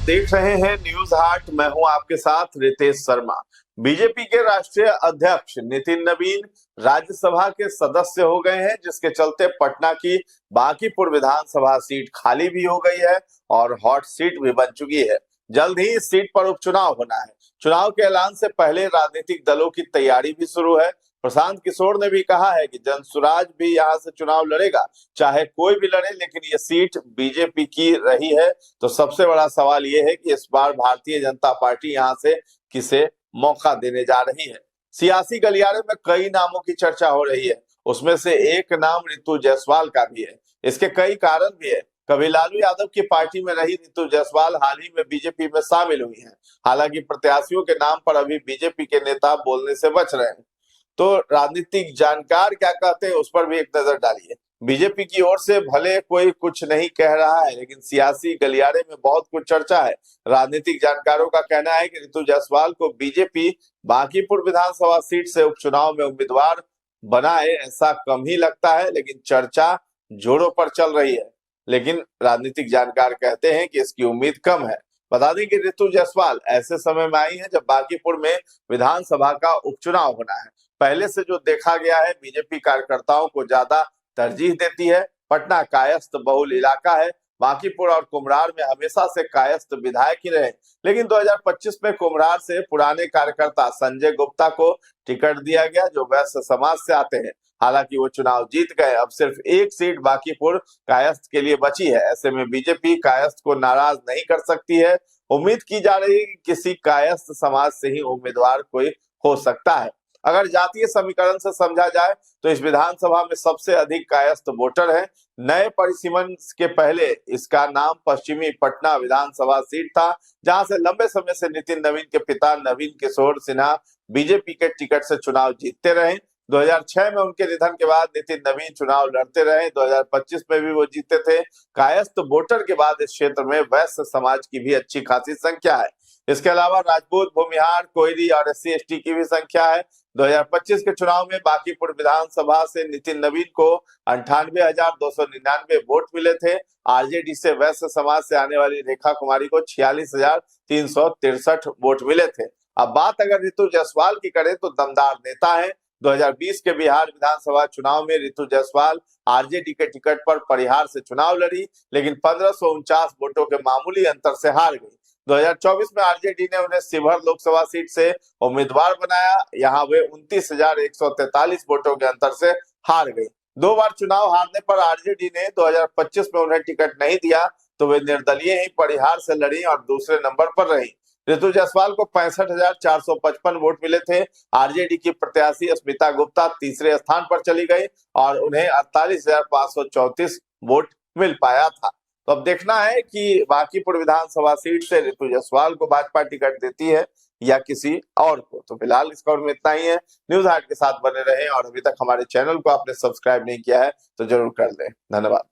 देख रहे हैं न्यूज हाट। मैं हूं आपके साथ रितेश शर्मा। बीजेपी के राष्ट्रीय अध्यक्ष नितिन नवीन राज्यसभा के सदस्य हो गए हैं, जिसके चलते पटना की बांकीपुर विधानसभा सीट खाली भी हो गई है और हॉट सीट भी बन चुकी है। जल्द ही इस सीट पर उपचुनाव होना है। चुनाव के ऐलान से पहले राजनीतिक दलों की तैयारी भी शुरू है। प्रशांत किशोर ने भी कहा है कि जनसुराज भी यहां से चुनाव लड़ेगा, चाहे कोई भी लड़े, लेकिन ये सीट बीजेपी की रही है। तो सबसे बड़ा सवाल ये है कि इस बार भारतीय जनता पार्टी यहां से किसे मौका देने जा रही है। सियासी गलियारे में कई नामों की चर्चा हो रही है, उसमें से एक नाम रितु जायसवाल का भी है। इसके कई कारण भी है। कभी लालू यादव की पार्टी में रही रितु जायसवाल हाल ही में बीजेपी में शामिल हुई हैं। हालांकि प्रत्याशियों के नाम पर अभी बीजेपी के नेता बोलने से बच रहे हैं। तो राजनीतिक जानकार क्या कहते हैं उस पर भी एक नजर डालिए। बीजेपी की ओर से भले कोई कुछ नहीं कह रहा है, लेकिन सियासी गलियारे में बहुत कुछ चर्चा है। राजनीतिक जानकारों का कहना है कि रितु जायसवाल को बीजेपी बांकीपुर विधानसभा सीट से उपचुनाव में उम्मीदवार बनाए, ऐसा कम ही लगता है, लेकिन चर्चा जोरों पर चल रही है। लेकिन राजनीतिक जानकार कहते हैं कि इसकी उम्मीद कम है। बता दें कि रितु जायसवाल ऐसे समय में आई है जब बांकीपुर में विधानसभा का उपचुनाव होना है। पहले से जो देखा गया है, बीजेपी कार्यकर्ताओं को ज्यादा तरजीह देती है। पटना कायस्थ बहुल इलाका है। बांकीपुर और कुम्हरार में हमेशा से कायस्थ विधायक ही रहे, लेकिन 2025 में कुम्हरार से पुराने कार्यकर्ता संजय गुप्ता को टिकट दिया गया, जो वैश्य समाज से आते हैं। हालांकि वो चुनाव जीत गए। अब सिर्फ एक सीट बांकीपुर कायस्थ के लिए बची है। ऐसे में बीजेपी कायस्थ को नाराज नहीं कर सकती है। उम्मीद की जा रही है कि किसी कायस्थ समाज से ही उम्मीदवार कोई हो सकता है। अगर जातीय समीकरण से समझा जाए तो इस विधानसभा में सबसे अधिक कायस्थ वोटर हैं। नए परिसीमन के पहले इसका नाम पश्चिमी पटना विधानसभा सीट था, जहां से लंबे समय से नितिन नवीन के पिता नवीन किशोर सिन्हा बीजेपी के टिकट से चुनाव जीतते रहे। 2006 में उनके निधन के बाद नितिन नवीन चुनाव लड़ते रहे। 2025 में भी वो जीते थे। कायस्थ वोटर के बाद इस क्षेत्र में वैश्य समाज की भी अच्छी खासी संख्या है। इसके अलावा राजपूत, भूमिहार, कोयरी और SC/ST की भी संख्या है। 2025 के चुनाव में बांकीपुर विधानसभा से नितिन नवीन को 98,299 वोट मिले थे। आरजेडी से वैश्य समाज से आने वाली रेखा कुमारी को 46,363 वोट मिले थे। अब बात अगर रितु जायसवाल की करें तो दमदार नेता है। 2020 के बिहार विधानसभा चुनाव में रितु जायसवाल आरजेडी के टिकट पर परिहार से चुनाव लड़ी, लेकिन 1549 वोटों के मामूली अंतर से हार गई। 2024 में आरजेडी ने उन्हें शिवहर लोकसभा सीट से उम्मीदवार बनाया। यहां वे 29,143 वोटों के अंतर से हार गई। 2 बार चुनाव हारने पर आरजेडी ने 2025 में उन्हें टिकट नहीं दिया, तो वे निर्दलीय ही परिहार से लड़ी और दूसरे नंबर पर रही। रितु जायसवाल को 65,455 वोट मिले थे। आरजेडी की प्रत्याशी स्मिता गुप्ता तीसरे स्थान पर चली गई और उन्हें 48,534 वोट मिल पाया था। तो अब देखना है कि बांकीपुर विधानसभा सीट से रितु जायसवाल को भाजपा टिकट देती है या किसी और को। तो फिलहाल इस खबर में इतना ही है। न्यूज हाट के साथ बने रहें और अभी तक हमारे चैनल को आपने सब्सक्राइब नहीं किया है तो जरूर कर लें। धन्यवाद।